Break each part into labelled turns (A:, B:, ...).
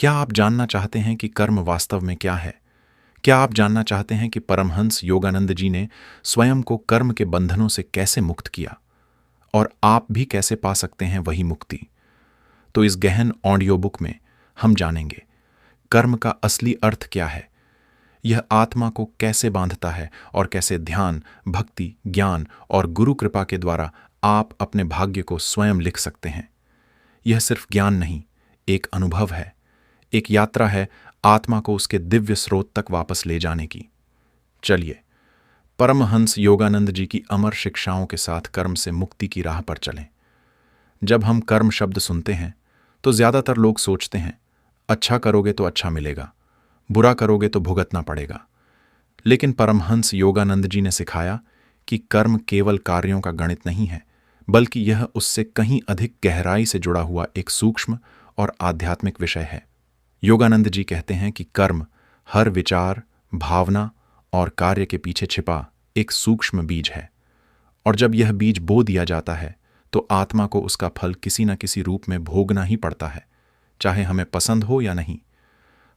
A: क्या आप जानना चाहते हैं कि कर्म वास्तव में क्या है? क्या आप जानना चाहते हैं कि परमहंस योगानंद जी ने स्वयं को कर्म के बंधनों से कैसे मुक्त किया और आप भी कैसे पा सकते हैं वही मुक्ति? तो इस गहन ऑडियो बुक में हम जानेंगे कर्म का असली अर्थ क्या है, यह आत्मा को कैसे बांधता है और कैसे ध्यान, भक्ति, ज्ञान और गुरु कृपा के द्वारा आप अपने भाग्य को स्वयं लिख सकते हैं। यह सिर्फ ज्ञान नहीं, एक अनुभव है, एक यात्रा है आत्मा को उसके दिव्य स्रोत तक वापस ले जाने की। चलिए परमहंस योगानंद जी की अमर शिक्षाओं के साथ कर्म से मुक्ति की राह पर चलें। जब हम कर्म शब्द सुनते हैं तो ज्यादातर लोग सोचते हैं अच्छा करोगे तो अच्छा मिलेगा, बुरा करोगे तो भुगतना पड़ेगा। लेकिन परमहंस योगानंद जी ने सिखाया कि कर्म केवल कार्यों का गणित नहीं है, बल्कि यह उससे कहीं अधिक गहराई से जुड़ा हुआ एक सूक्ष्म और आध्यात्मिक विषय है। योगानंद जी कहते हैं कि कर्म हर विचार, भावना और कार्य के पीछे छिपा एक सूक्ष्म बीज है, और जब यह बीज बो दिया जाता है तो आत्मा को उसका फल किसी न किसी रूप में भोगना ही पड़ता है, चाहे हमें पसंद हो या नहीं।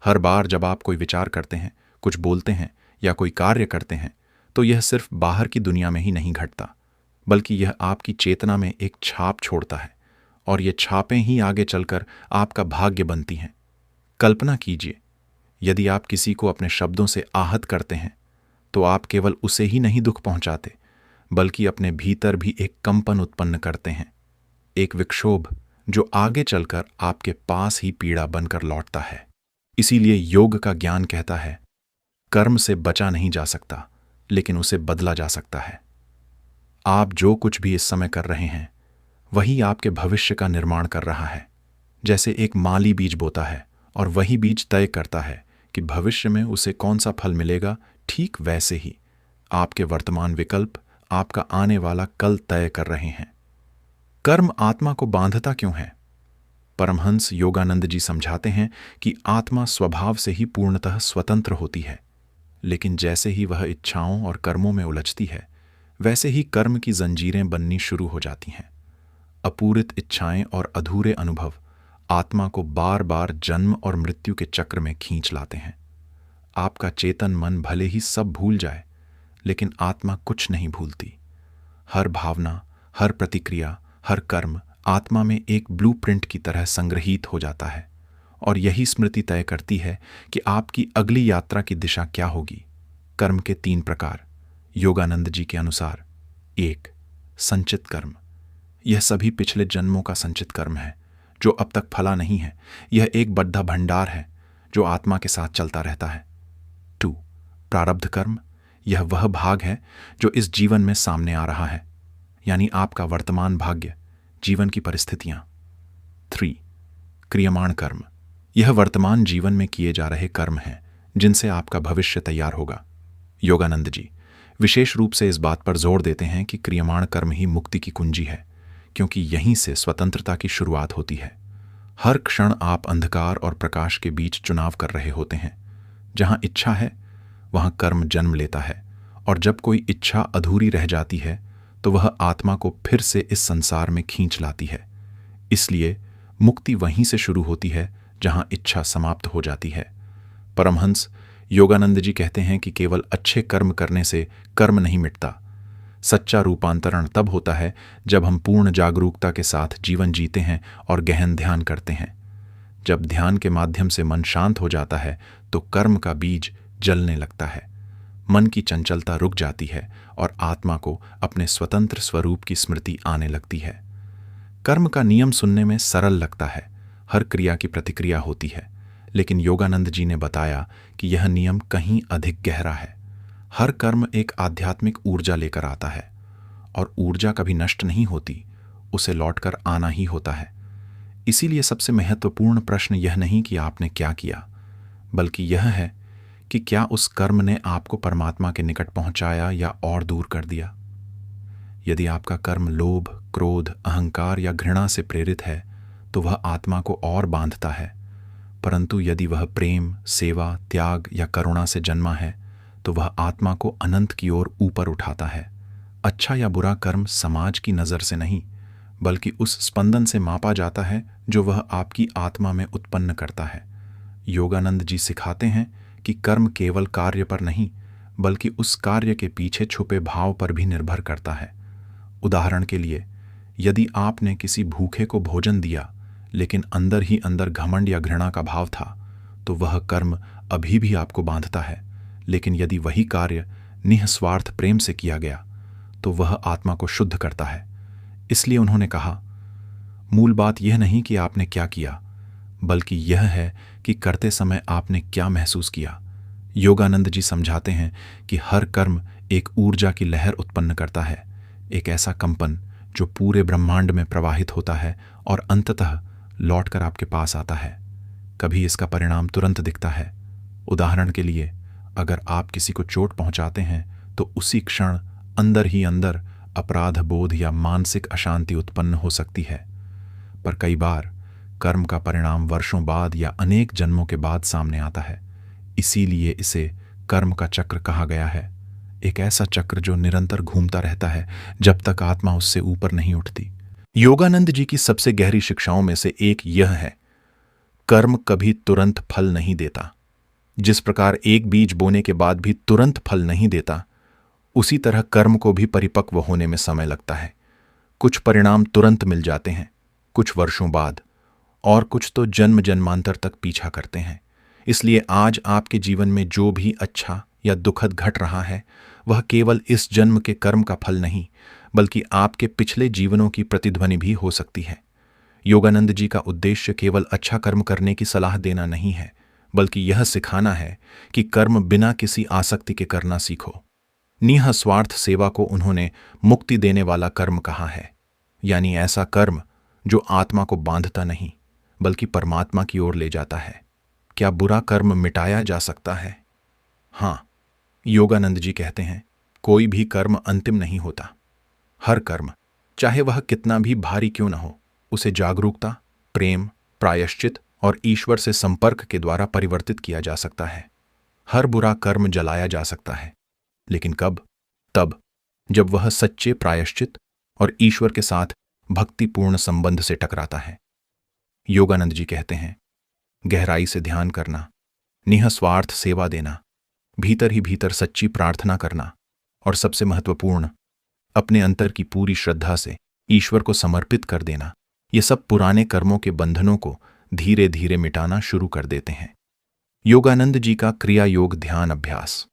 A: हर बार जब आप कोई विचार करते हैं, कुछ बोलते हैं या कोई कार्य करते हैं, तो यह सिर्फ बाहर की दुनिया में ही नहीं घटता, बल्कि यह आपकी चेतना में एक छाप छोड़ता है, और ये छापें ही आगे चलकर आपका भाग्य बनती हैं। कल्पना कीजिए, यदि आप किसी को अपने शब्दों से आहत करते हैं तो आप केवल उसे ही नहीं दुख पहुंचाते, बल्कि अपने भीतर भी एक कंपन उत्पन्न करते हैं, एक विक्षोभ जो आगे चलकर आपके पास ही पीड़ा बनकर लौटता है। इसीलिए योग का ज्ञान कहता है कर्म से बचा नहीं जा सकता, लेकिन उसे बदला जा सकता है। आप जो कुछ भी इस समय कर रहे हैं वही आपके भविष्य का निर्माण कर रहा है। जैसे एक माली बीज बोता है और वही बीज तय करता है कि भविष्य में उसे कौन सा फल मिलेगा, ठीक वैसे ही आपके वर्तमान विकल्प आपका आने वाला कल तय कर रहे हैं। कर्म आत्मा को बांधता क्यों है? परमहंस योगानंद जी समझाते हैं कि आत्मा स्वभाव से ही पूर्णतः स्वतंत्र होती है, लेकिन जैसे ही वह इच्छाओं और कर्मों में उलझती है, वैसे ही कर्म की जंजीरें बननी शुरू हो जाती हैं। अपूरित इच्छाएं और अधूरे अनुभव आत्मा को बार बार जन्म और मृत्यु के चक्र में खींच लाते हैं। आपका चेतन मन भले ही सब भूल जाए, लेकिन आत्मा कुछ नहीं भूलती। हर भावना, हर प्रतिक्रिया, हर कर्म आत्मा में एक ब्लूप्रिंट की तरह संग्रहीत हो जाता है, और यही स्मृति तय करती है कि आपकी अगली यात्रा की दिशा क्या होगी। कर्म के 3 प्रकार योगानंद जी के अनुसार। 1. संचित कर्म। यह सभी पिछले जन्मों का संचित कर्म है जो अब तक फला नहीं है। यह एक बद्धा भंडार है जो आत्मा के साथ चलता रहता है। 2. प्रारब्ध कर्म। यह वह भाग है जो इस जीवन में सामने आ रहा है, यानी आपका वर्तमान भाग्य, जीवन की परिस्थितियां। 3. क्रियमाण कर्म। यह वर्तमान जीवन में किए जा रहे कर्म हैं जिनसे आपका भविष्य तैयार होगा। योगानंद जी विशेष रूप से इस बात पर जोर देते हैं कि क्रियमाण कर्म ही मुक्ति की कुंजी है, क्योंकि यहीं से स्वतंत्रता की शुरुआत होती है। हर क्षण आप अंधकार और प्रकाश के बीच चुनाव कर रहे होते हैं। जहां इच्छा है वहां कर्म जन्म लेता है, और जब कोई इच्छा अधूरी रह जाती है तो वह आत्मा को फिर से इस संसार में खींच लाती है। इसलिए मुक्ति वहीं से शुरू होती है जहां इच्छा समाप्त हो जाती है। परमहंस योगानंद जी कहते हैं कि केवल अच्छे कर्म करने से कर्म नहीं मिटता। सच्चा रूपांतरण तब होता है जब हम पूर्ण जागरूकता के साथ जीवन जीते हैं और गहन ध्यान करते हैं। जब ध्यान के माध्यम से मन शांत हो जाता है तो कर्म का बीज जलने लगता है, मन की चंचलता रुक जाती है और आत्मा को अपने स्वतंत्र स्वरूप की स्मृति आने लगती है। कर्म का नियम सुनने में सरल लगता है, हर क्रिया की प्रतिक्रिया होती है, लेकिन योगानंद जी ने बताया कि यह नियम कहीं अधिक गहरा है। हर कर्म एक आध्यात्मिक ऊर्जा लेकर आता है, और ऊर्जा कभी नष्ट नहीं होती, उसे लौटकर आना ही होता है। इसीलिए सबसे महत्वपूर्ण प्रश्न यह नहीं कि आपने क्या किया, बल्कि यह है कि क्या उस कर्म ने आपको परमात्मा के निकट पहुंचाया या और दूर कर दिया। यदि आपका कर्म लोभ, क्रोध, अहंकार या घृणा से प्रेरित है तो वह आत्मा को और बांधता है, परंतु यदि वह प्रेम, सेवा, त्याग या करुणा से जन्मा है तो वह आत्मा को अनंत की ओर ऊपर उठाता है। अच्छा या बुरा कर्म समाज की नज़र से नहीं, बल्कि उस स्पंदन से मापा जाता है जो वह आपकी आत्मा में उत्पन्न करता है। योगानंद जी सिखाते हैं कि कर्म केवल कार्य पर नहीं बल्कि उस कार्य के पीछे छुपे भाव पर भी निर्भर करता है। उदाहरण के लिए, यदि आपने किसी भूखे को भोजन दिया लेकिन अंदर ही अंदर घमंड या घृणा का भाव था, तो वह कर्म अभी भी आपको बांधता है। लेकिन यदि वही कार्य निःस्वार्थ प्रेम से किया गया तो वह आत्मा को शुद्ध करता है। इसलिए उन्होंने कहा, मूल बात यह नहीं कि आपने क्या किया, बल्कि यह है कि करते समय आपने क्या महसूस किया। योगानंद जी समझाते हैं कि हर कर्म एक ऊर्जा की लहर उत्पन्न करता है, एक ऐसा कंपन जो पूरे ब्रह्मांड में प्रवाहित होता है और अंततः लौटकर आपके पास आता है। कभी इसका परिणाम तुरंत दिखता है। उदाहरण के लिए, अगर आप किसी को चोट पहुंचाते हैं तो उसी क्षण अंदर ही अंदर अपराध बोध या मानसिक अशांति उत्पन्न हो सकती है। पर कई बार कर्म का परिणाम वर्षों बाद या अनेक जन्मों के बाद सामने आता है। इसीलिए इसे कर्म का चक्र कहा गया है, एक ऐसा चक्र जो निरंतर घूमता रहता है जब तक आत्मा उससे ऊपर नहीं उठती। योगानंद जी की सबसे गहरी शिक्षाओं में से एक यह है, कर्म कभी तुरंत फल नहीं देता। जिस प्रकार एक बीज बोने के बाद भी तुरंत फल नहीं देता, उसी तरह कर्म को भी परिपक्व होने में समय लगता है। कुछ परिणाम तुरंत मिल जाते हैं, कुछ वर्षों बाद, और कुछ तो जन्म जन्मांतर तक पीछा करते हैं। इसलिए आज आपके जीवन में जो भी अच्छा या दुखद घट रहा है, वह केवल इस जन्म के कर्म का फल नहीं बल्कि आपके पिछले जीवनों की प्रतिध्वनि भी हो सकती है। योगानंद जी का उद्देश्य केवल अच्छा कर्म करने की सलाह देना नहीं है, बल्कि यह सिखाना है कि कर्म बिना किसी आसक्ति के करना सीखो। निःस्वार्थ सेवा को उन्होंने मुक्ति देने वाला कर्म कहा है, यानी ऐसा कर्म जो आत्मा को बांधता नहीं बल्कि परमात्मा की ओर ले जाता है। क्या बुरा कर्म मिटाया जा सकता है? हाँ, योगानंद जी कहते हैं, कोई भी कर्म अंतिम नहीं होता। हर कर्म, चाहे वह कितना भी भारी क्यों न हो, उसे जागरूकता, प्रेम, प्रायश्चित और ईश्वर से संपर्क के द्वारा परिवर्तित किया जा सकता है। हर बुरा कर्म जलाया जा सकता है, लेकिन कब? तब जब वह सच्चे प्रायश्चित और ईश्वर के साथ भक्तिपूर्ण संबंध से टकराता है। योगानंद जी कहते हैं, गहराई से ध्यान करना, निःस्वार्थ सेवा देना, भीतर ही भीतर सच्ची प्रार्थना करना और सबसे महत्वपूर्ण, अपने अंतर की पूरी श्रद्धा से ईश्वर को समर्पित कर देना, ये सब पुराने कर्मों के बंधनों को धीरे धीरे मिटाना शुरू कर देते हैं। योगानंद जी का क्रिया योग ध्यान अभ्यास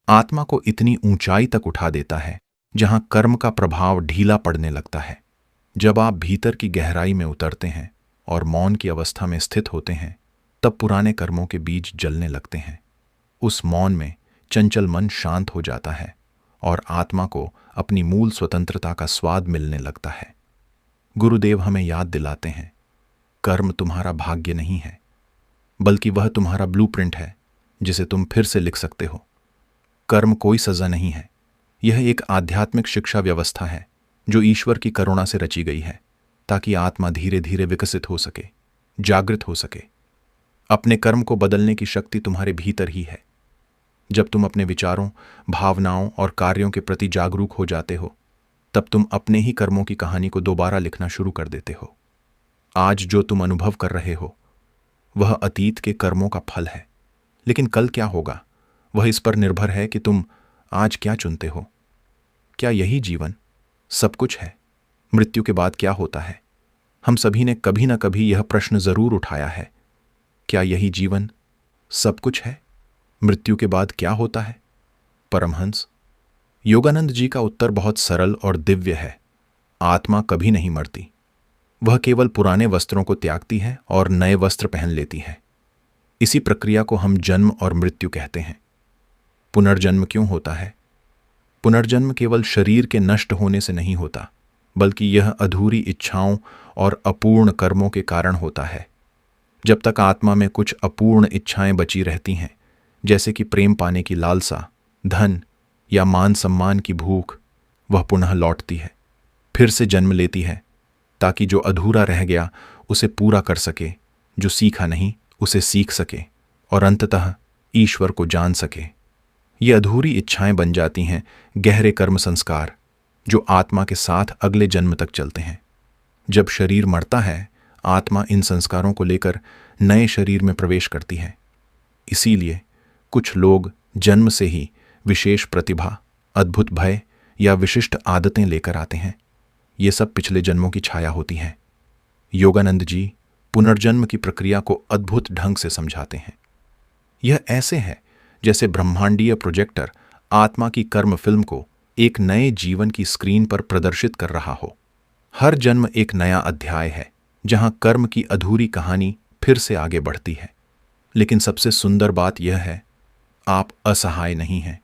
A: आत्मा को इतनी ऊंचाई तक उठा देता है जहां कर्म का प्रभाव ढीला पड़ने लगता है। जब आप भीतर की गहराई में उतरते हैं और मौन की अवस्था में स्थित होते हैं, तब पुराने कर्मों के बीज जलने लगते हैं। उस मौन में चंचल मन शांत हो जाता है और आत्मा को अपनी मूल स्वतंत्रता का स्वाद मिलने लगता है। गुरुदेव हमें याद दिलाते हैं, कर्म तुम्हारा भाग्य नहीं है, बल्कि वह तुम्हारा ब्लूप्रिंट है जिसे तुम फिर से लिख सकते हो। कर्म कोई सजा नहीं है, यह एक आध्यात्मिक शिक्षा व्यवस्था है जो ईश्वर की करुणा से रची गई है, ताकि आत्मा धीरे धीरे विकसित हो सके, जागृत हो सके। अपने कर्म को बदलने की शक्ति तुम्हारे भीतर ही है। जब तुम अपने विचारों, भावनाओं और कार्यों के प्रति जागरूक हो जाते हो, तब तुम अपने ही कर्मों की कहानी को दोबारा लिखना शुरू कर देते हो। आज जो तुम अनुभव कर रहे हो, वह अतीत के कर्मों का फल है, लेकिन कल क्या होगा, वह इस पर निर्भर है कि तुम आज क्या चुनते हो। क्या यही जीवन सब कुछ है? मृत्यु के बाद क्या होता है? हम सभी ने कभी ना कभी यह प्रश्न जरूर उठाया है। क्या यही जीवन सब कुछ है? मृत्यु के बाद क्या होता है? परमहंस योगानंद जी का उत्तर बहुत सरल और दिव्य है। आत्मा कभी नहीं मरती, वह केवल पुराने वस्त्रों को त्यागती है और नए वस्त्र पहन लेती है। इसी प्रक्रिया को हम जन्म और मृत्यु कहते हैं। पुनर्जन्म क्यों होता है? पुनर्जन्म केवल शरीर के नष्ट होने से नहीं होता, बल्कि यह अधूरी इच्छाओं और अपूर्ण कर्मों के कारण होता है। जब तक आत्मा में कुछ अपूर्ण इच्छाएं बची रहती हैं, जैसे कि प्रेम पाने की लालसा, धन या मान सम्मान की भूख, वह पुनः लौटती है, फिर से जन्म लेती है, ताकि जो अधूरा रह गया उसे पूरा कर सके, जो सीखा नहीं उसे सीख सके और अंततः ईश्वर को जान सके। ये अधूरी इच्छाएं बन जाती हैं गहरे कर्म संस्कार, जो आत्मा के साथ अगले जन्म तक चलते हैं। जब शरीर मरता है, आत्मा इन संस्कारों को लेकर नए शरीर में प्रवेश करती है। इसीलिए कुछ लोग जन्म से ही विशेष प्रतिभा, अद्भुत भय या विशिष्ट आदतें लेकर आते हैं। ये सब पिछले जन्मों की छाया होती है। योगानंद जी पुनर्जन्म की प्रक्रिया को अद्भुत ढंग से समझाते हैं। यह ऐसे है जैसे ब्रह्मांडीय प्रोजेक्टर आत्मा की कर्म फिल्म को एक नए जीवन की स्क्रीन पर प्रदर्शित कर रहा हो। हर जन्म एक नया अध्याय है जहां कर्म की अधूरी कहानी फिर से आगे बढ़ती है। लेकिन सबसे सुंदर बात यह है, आप असहाय नहीं हैं।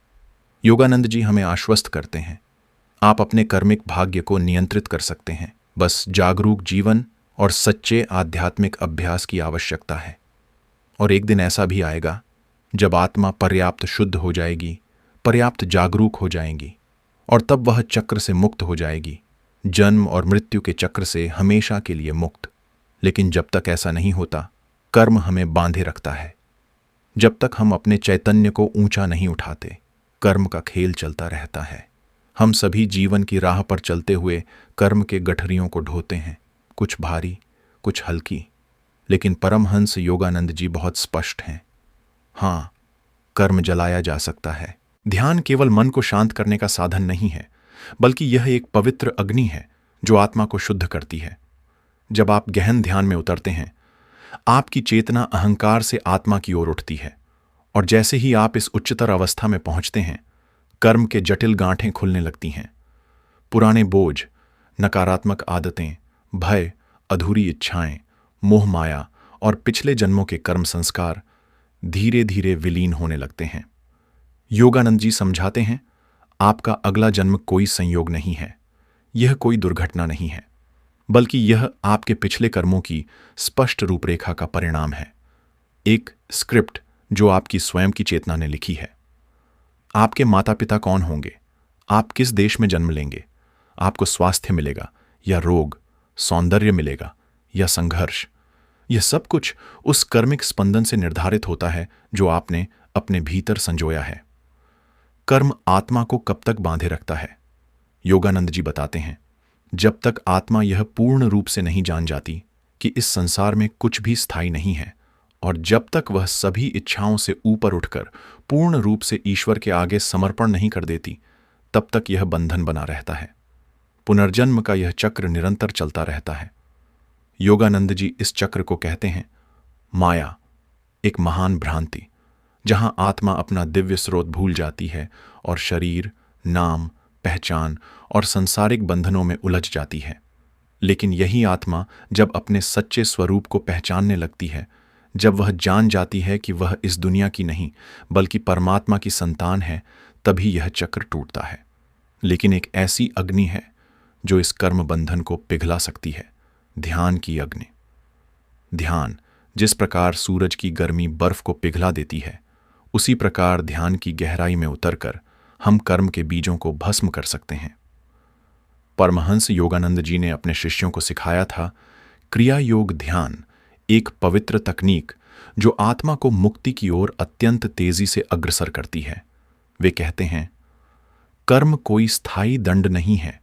A: योगानंद जी हमें आश्वस्त करते हैं, आप अपने कर्मिक भाग्य को नियंत्रित कर सकते हैं। बस जागरूक जीवन और सच्चे आध्यात्मिक अभ्यास की आवश्यकता है। और एक दिन ऐसा भी आएगा जब आत्मा पर्याप्त शुद्ध हो जाएगी, पर्याप्त जागरूक हो जाएगी, और तब वह चक्र से मुक्त हो जाएगी, जन्म और मृत्यु के चक्र से हमेशा के लिए मुक्त। लेकिन जब तक ऐसा नहीं होता, कर्म हमें बांधे रखता है। जब तक हम अपने चैतन्य को ऊंचा नहीं उठाते, कर्म का खेल चलता रहता है। हम सभी जीवन की राह पर चलते हुए कर्म के गठरियों को ढोते हैं, कुछ भारी, कुछ हल्की। लेकिन परमहंस योगानंद जी बहुत स्पष्ट हैं। हाँ, कर्म जलाया जा सकता है। ध्यान केवल मन को शांत करने का साधन नहीं है, बल्कि यह एक पवित्र अग्नि है जो आत्मा को शुद्ध करती है। जब आप गहन ध्यान में उतरते हैं, आपकी चेतना अहंकार से आत्मा की ओर उठती है, और जैसे ही आप इस उच्चतर अवस्था में पहुंचते हैं, कर्म के जटिल गांठें खुलने लगती हैं। पुराने बोझ, नकारात्मक आदतें, भय, अधूरी इच्छाएं, मोह माया और पिछले जन्मों के कर्म संस्कार धीरे धीरे विलीन होने लगते हैं। योगानंद जी समझाते हैं, आपका अगला जन्म कोई संयोग नहीं है, यह कोई दुर्घटना नहीं है, बल्कि यह आपके पिछले कर्मों की स्पष्ट रूपरेखा का परिणाम है। एक स्क्रिप्ट जो आपकी स्वयं की चेतना ने लिखी है। आपके माता पिता कौन होंगे, आप किस देश में जन्म लेंगे, आपको स्वास्थ्य मिलेगा या रोग, सौंदर्य मिलेगा या संघर्ष, यह सब कुछ उस कर्मिक स्पंदन से निर्धारित होता है जो आपने अपने भीतर संजोया है। कर्म आत्मा को कब तक बांधे रखता है? योगानंद जी बताते हैं, जब तक आत्मा यह पूर्ण रूप से नहीं जान जाती कि इस संसार में कुछ भी स्थायी नहीं है, और जब तक वह सभी इच्छाओं से ऊपर उठकर पूर्ण रूप से ईश्वर के आगे समर्पण नहीं कर देती, तब तक यह बंधन बना रहता है। पुनर्जन्म का यह चक्र निरंतर चलता रहता है। योगानंद जी इस चक्र को कहते हैं माया, एक महान भ्रांति, जहां आत्मा अपना दिव्य स्रोत भूल जाती है और शरीर, नाम, पहचान और सांसारिक बंधनों में उलझ जाती है। लेकिन यही आत्मा जब अपने सच्चे स्वरूप को पहचानने लगती है, जब वह जान जाती है कि वह इस दुनिया की नहीं बल्कि परमात्मा की संतान है, तभी यह चक्र टूटता है। लेकिन एक ऐसी अग्नि है जो इस कर्म बंधन को पिघला सकती है, ध्यान की अग्नि। ध्यान जिस प्रकार सूरज की गर्मी बर्फ को पिघला देती है, उसी प्रकार ध्यान की गहराई में उतरकर हम कर्म के बीजों को भस्म कर सकते हैं। परमहंस योगानंद जी ने अपने शिष्यों को सिखाया था, क्रिया योग ध्यान एक पवित्र तकनीक जो आत्मा को मुक्ति की ओर अत्यंत तेजी से अग्रसर करती है। वे कहते हैं, कर्म कोई स्थायी दंड नहीं है,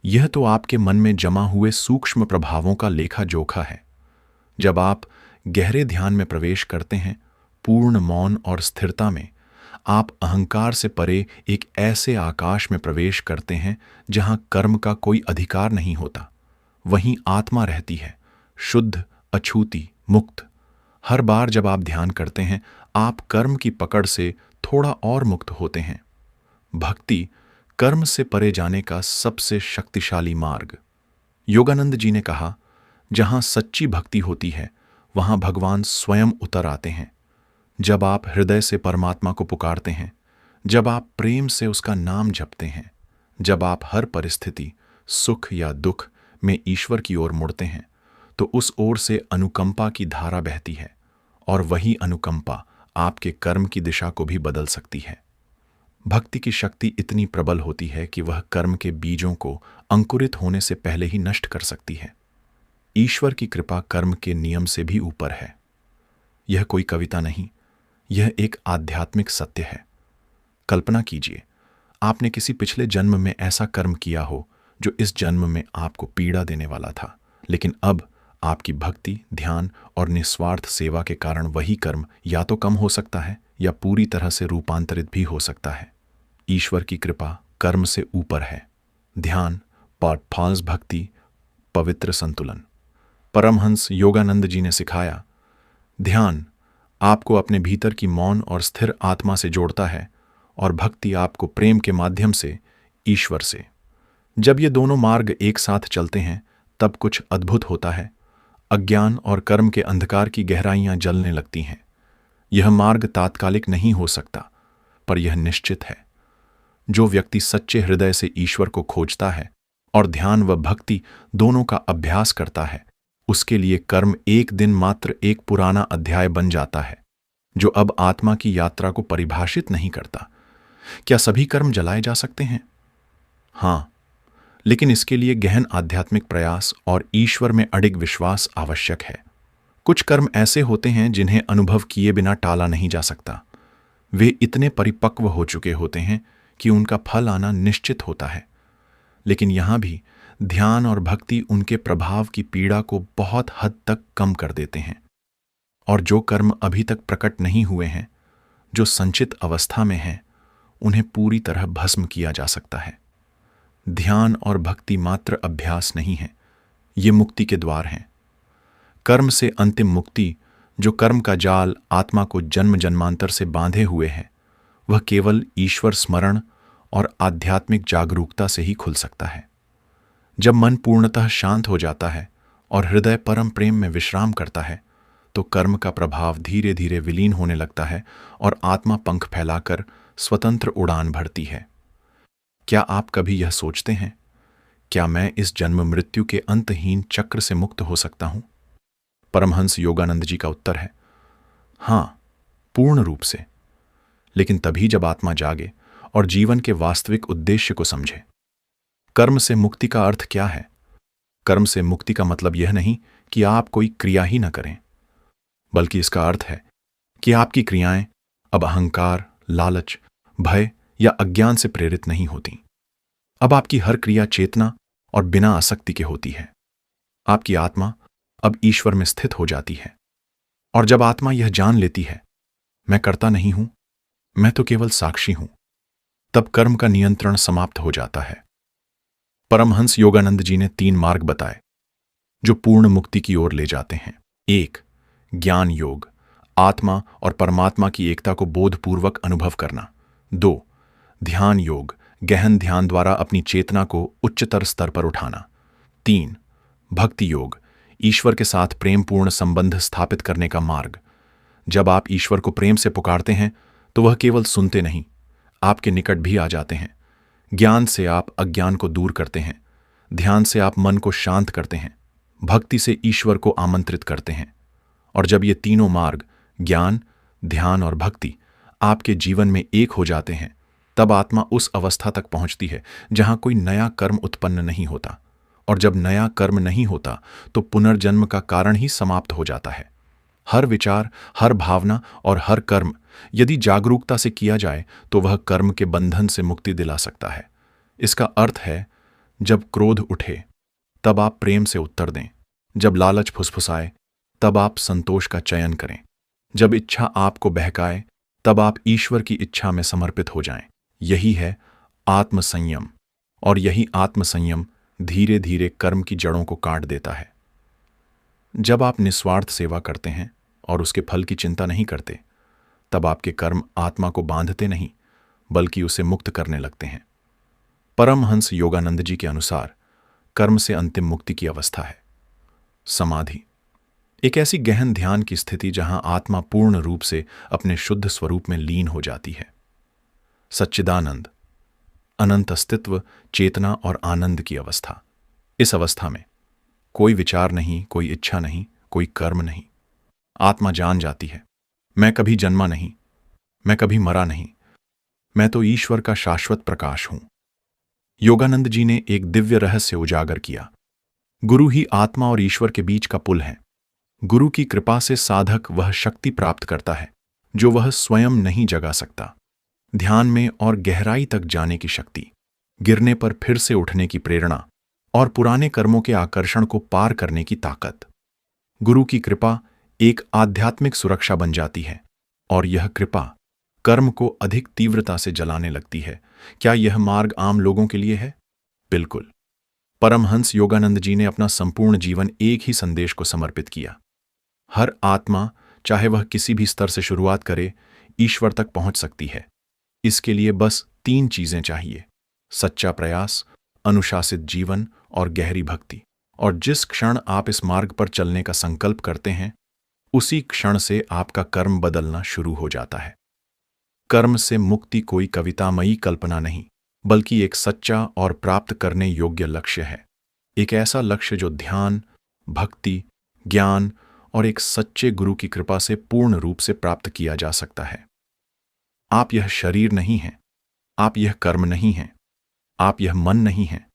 A: यह तो आपके मन में जमा हुए सूक्ष्म प्रभावों का लेखा जोखा है। जब आप गहरे ध्यान में प्रवेश करते हैं, पूर्ण मौन और स्थिरता में, आप अहंकार से परे एक ऐसे आकाश में प्रवेश करते हैं जहां कर्म का कोई अधिकार नहीं होता। वहीं आत्मा रहती है, शुद्ध, अछूती, मुक्त। हर बार जब आप ध्यान करते हैं, आप कर्म की पकड़ से थोड़ा और मुक्त होते हैं। भक्ति कर्म से परे जाने का सबसे शक्तिशाली मार्ग। योगानंद जी ने कहा, जहां सच्ची भक्ति होती है, वहां भगवान स्वयं उतर आते हैं। जब आप हृदय से परमात्मा को पुकारते हैं, जब आप प्रेम से उसका नाम जपते हैं, जब आप हर परिस्थिति, सुख या दुख में ईश्वर की ओर मुड़ते हैं, तो उस ओर से अनुकंपा की धारा बहती है, और वही अनुकंपा आपके कर्म की दिशा को भी बदल सकती है। भक्ति की शक्ति इतनी प्रबल होती है कि वह कर्म के बीजों को अंकुरित होने से पहले ही नष्ट कर सकती है। ईश्वर की कृपा कर्म के नियम से भी ऊपर है। यह कोई कविता नहीं, यह एक आध्यात्मिक सत्य है। कल्पना कीजिए, आपने किसी पिछले जन्म में ऐसा कर्म किया हो जो इस जन्म में आपको पीड़ा देने वाला था, लेकिन अब आपकी भक्ति, ध्यान और निस्वार्थ सेवा के कारण वही कर्म या तो कम हो सकता है या पूरी तरह से रूपांतरित भी हो सकता है। ईश्वर की कृपा कर्म से ऊपर है। ध्यान, परफॉर्मेंस, भक्ति, पवित्र संतुलन। परमहंस योगानंद जी ने सिखाया, ध्यान आपको अपने भीतर की मौन और स्थिर आत्मा से जोड़ता है और भक्ति आपको प्रेम के माध्यम से ईश्वर से। जब ये दोनों मार्ग एक साथ चलते हैं तब कुछ अद्भुत होता है। अज्ञान और कर्म के अंधकार की गहराइयां जलने लगती हैं। यह मार्ग तात्कालिक नहीं हो सकता, पर यह निश्चित है। जो व्यक्ति सच्चे हृदय से ईश्वर को खोजता है और ध्यान व भक्ति दोनों का अभ्यास करता है, उसके लिए कर्म एक दिन मात्र एक पुराना अध्याय बन जाता है, जो अब आत्मा की यात्रा को परिभाषित नहीं करता। क्या सभी कर्म जलाए जा सकते हैं? हाँ, लेकिन इसके लिए गहन आध्यात्मिक प्रयास और ईश्वर में अडिग विश्वास आवश्यक है। कुछ कर्म ऐसे होते हैं जिन्हें अनुभव किए बिना टाला नहीं जा सकता। वे इतने परिपक्व हो चुके होते हैं कि उनका फल आना निश्चित होता है। लेकिन यहां भी ध्यान और भक्ति उनके प्रभाव की पीड़ा को बहुत हद तक कम कर देते हैं। और जो कर्म अभी तक प्रकट नहीं हुए हैं, जो संचित अवस्था में हैं, उन्हें पूरी तरह भस्म किया जा सकता है। ध्यान और भक्ति मात्र अभ्यास नहीं है, ये मुक्ति के द्वार हैं। कर्म से अंतिम मुक्ति, जो कर्म का जाल आत्मा को जन्म जन्मांतर से बांधे हुए है, वह केवल ईश्वर स्मरण और आध्यात्मिक जागरूकता से ही खुल सकता है। जब मन पूर्णतः शांत हो जाता है और हृदय परम प्रेम में विश्राम करता है, तो कर्म का प्रभाव धीरे धीरे विलीन होने लगता है और आत्मा पंख फैलाकर स्वतंत्र उड़ान भरती है। क्या आप कभी यह सोचते हैं, क्या मैं इस जन्म मृत्यु के अंतहीन चक्र से मुक्त हो सकता हूं? परमहंस योगानंद जी का उत्तर है, हां, पूर्ण रूप से। लेकिन तभी जब आत्मा जागे और जीवन के वास्तविक उद्देश्य को समझे। कर्म से मुक्ति का अर्थ क्या है? कर्म से मुक्ति का मतलब यह नहीं कि आप कोई क्रिया ही न करें, बल्कि इसका अर्थ है कि आपकी क्रियाएं अब अहंकार, लालच, भय या अज्ञान से प्रेरित नहीं होती। अब आपकी हर क्रिया चेतना और बिना आसक्ति के होती है। आपकी आत्मा अब ईश्वर में स्थित हो जाती है। और जब आत्मा यह जान लेती है, मैं करता नहीं हूं, मैं तो केवल साक्षी हूं, तब कर्म का नियंत्रण समाप्त हो जाता है। परमहंस योगानंद जी ने 3 मार्ग बताए जो पूर्ण मुक्ति की ओर ले जाते हैं। 1. ज्ञान योग, आत्मा और परमात्मा की एकता को बोधपूर्वक अनुभव करना। 2. ध्यान योग, गहन ध्यान द्वारा अपनी चेतना को उच्चतर स्तर पर उठाना। 3. भक्ति योग, ईश्वर के साथ प्रेमपूर्ण संबंध स्थापित करने का मार्ग। जब आप ईश्वर को प्रेम से पुकारते हैं तो वह केवल सुनते नहीं, आपके निकट भी आ जाते हैं। ज्ञान से आप अज्ञान को दूर करते हैं, ध्यान से आप मन को शांत करते हैं, भक्ति से ईश्वर को आमंत्रित करते हैं। और जब ये तीनों मार्ग, ज्ञान, ध्यान और भक्ति, आपके जीवन में एक हो जाते हैं, तब आत्मा उस अवस्था तक पहुंचती है जहां कोई नया कर्म उत्पन्न नहीं होता। और जब नया कर्म नहीं होता तो पुनर्जन्म का कारण ही समाप्त हो जाता है। हर विचार, हर भावना और हर कर्म यदि जागरूकता से किया जाए तो वह कर्म के बंधन से मुक्ति दिला सकता है। इसका अर्थ है, जब क्रोध उठे तब आप प्रेम से उत्तर दें, जब लालच फुसफुसाए तब आप संतोष का चयन करें, जब इच्छा आपको बहकाए तब आप ईश्वर की इच्छा में समर्पित हो जाएं। यही है आत्मसंयम, और यही आत्मसंयम धीरे धीरे कर्म की जड़ों को काट देता है। जब आप निस्वार्थ सेवा करते हैं और उसके फल की चिंता नहीं करते, तब आपके कर्म आत्मा को बांधते नहीं, बल्कि उसे मुक्त करने लगते हैं। परमहंस योगानंद जी के अनुसार कर्म से अंतिम मुक्ति की अवस्था है समाधि, एक ऐसी गहन ध्यान की स्थिति जहां आत्मा पूर्ण रूप से अपने शुद्ध स्वरूप में लीन हो जाती है। सच्चिदानंद, अनंत अस्तित्व, चेतना और आनंद की अवस्था। इस अवस्था में कोई विचार नहीं, कोई इच्छा नहीं, कोई कर्म नहीं। आत्मा जान जाती है, मैं कभी जन्मा नहीं, मैं कभी मरा नहीं, मैं तो ईश्वर का शाश्वत प्रकाश हूं। योगानंद जी ने एक दिव्य रहस्य उजागर किया। गुरु ही आत्मा और ईश्वर के बीच का पुल है। गुरु की कृपा से साधक वह शक्ति प्राप्त करता है जो वह स्वयं नहीं जगा सकता। ध्यान में और गहराई तक जाने की शक्ति, गिरने पर फिर से उठने की प्रेरणा और पुराने कर्मों के आकर्षण को पार करने की ताकत। गुरु की कृपा एक आध्यात्मिक सुरक्षा बन जाती है और यह कृपा कर्म को अधिक तीव्रता से जलाने लगती है। क्या यह मार्ग आम लोगों के लिए है? बिल्कुल। परमहंस योगानंद जी ने अपना संपूर्ण जीवन एक ही संदेश को समर्पित किया। हर आत्मा, चाहे वह किसी भी स्तर से शुरुआत करे, ईश्वर तक पहुंच सकती है। इसके लिए बस 3 चीजें चाहिए: सच्चा प्रयास, अनुशासित जीवन और गहरी भक्ति। और जिस क्षण आप इस मार्ग पर चलने का संकल्प करते हैं, उसी क्षण से आपका कर्म बदलना शुरू हो जाता है। कर्म से मुक्ति कोई कवितामयी कल्पना नहीं, बल्कि एक सच्चा और प्राप्त करने योग्य लक्ष्य है। एक ऐसा लक्ष्य जो ध्यान, भक्ति, ज्ञान और एक सच्चे गुरु की कृपा से पूर्ण रूप से प्राप्त किया जा सकता है। आप यह शरीर नहीं हैं, आप यह कर्म नहीं हैं, आप यह मन नहीं हैं,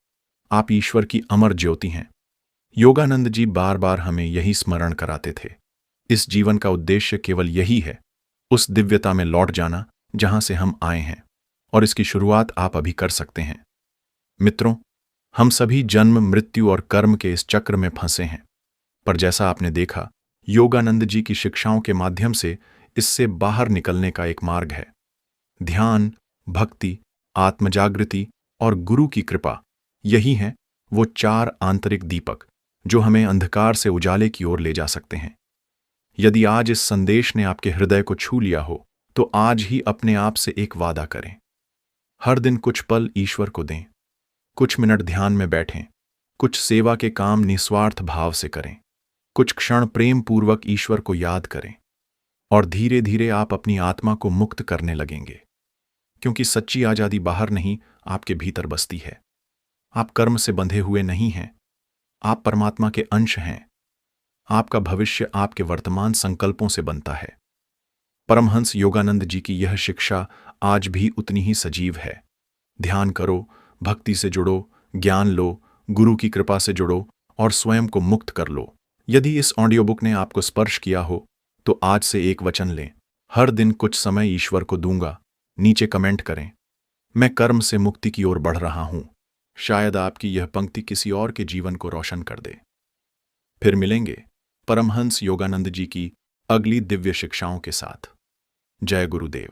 A: आप ईश्वर की अमर ज्योति हैं। योगानंद जी बार बार हमें यही स्मरण कराते थे। इस जीवन का उद्देश्य केवल यही है, उस दिव्यता में लौट जाना जहां से हम आए हैं, और इसकी शुरुआत आप अभी कर सकते हैं। मित्रों, हम सभी जन्म, मृत्यु और कर्म के इस चक्र में फंसे हैं, पर जैसा आपने देखा, योगानंद जी की शिक्षाओं के माध्यम से इससे बाहर निकलने का एक मार्ग है। ध्यान, भक्ति, आत्मजागृति और गुरु की कृपा, यही हैं वो 4 आंतरिक दीपक जो हमें अंधकार से उजाले की ओर ले जा सकते हैं। यदि आज इस संदेश ने आपके हृदय को छू लिया हो, तो आज ही अपने आप से एक वादा करें। हर दिन कुछ पल ईश्वर को दें, कुछ मिनट ध्यान में बैठें, कुछ सेवा के काम निस्वार्थ भाव से करें, कुछ क्षण प्रेम पूर्वक ईश्वर को याद करें, और धीरे धीरे आप अपनी आत्मा को मुक्त करने लगेंगे। क्योंकि सच्ची आजादी बाहर नहीं, आपके भीतर बसती है। आप कर्म से बंधे हुए नहीं हैं, आप परमात्मा के अंश हैं। आपका भविष्य आपके वर्तमान संकल्पों से बनता है। परमहंस योगानंद जी की यह शिक्षा आज भी उतनी ही सजीव है। ध्यान करो, भक्ति से जुड़ो, ज्ञान लो, गुरु की कृपा से जुड़ो और स्वयं को मुक्त कर लो। यदि इस ऑडियो बुक ने आपको स्पर्श किया हो, तो आज से एक वचन लें: हर दिन कुछ समय ईश्वर को दूंगा। नीचे कमेंट करें, मैं कर्म से मुक्ति की ओर बढ़ रहा हूं। शायद आपकी यह पंक्ति किसी और के जीवन को रोशन कर दे। फिर मिलेंगे परमहंस योगानंद जी की अगली दिव्य शिक्षाओं के साथ। जय गुरुदेव।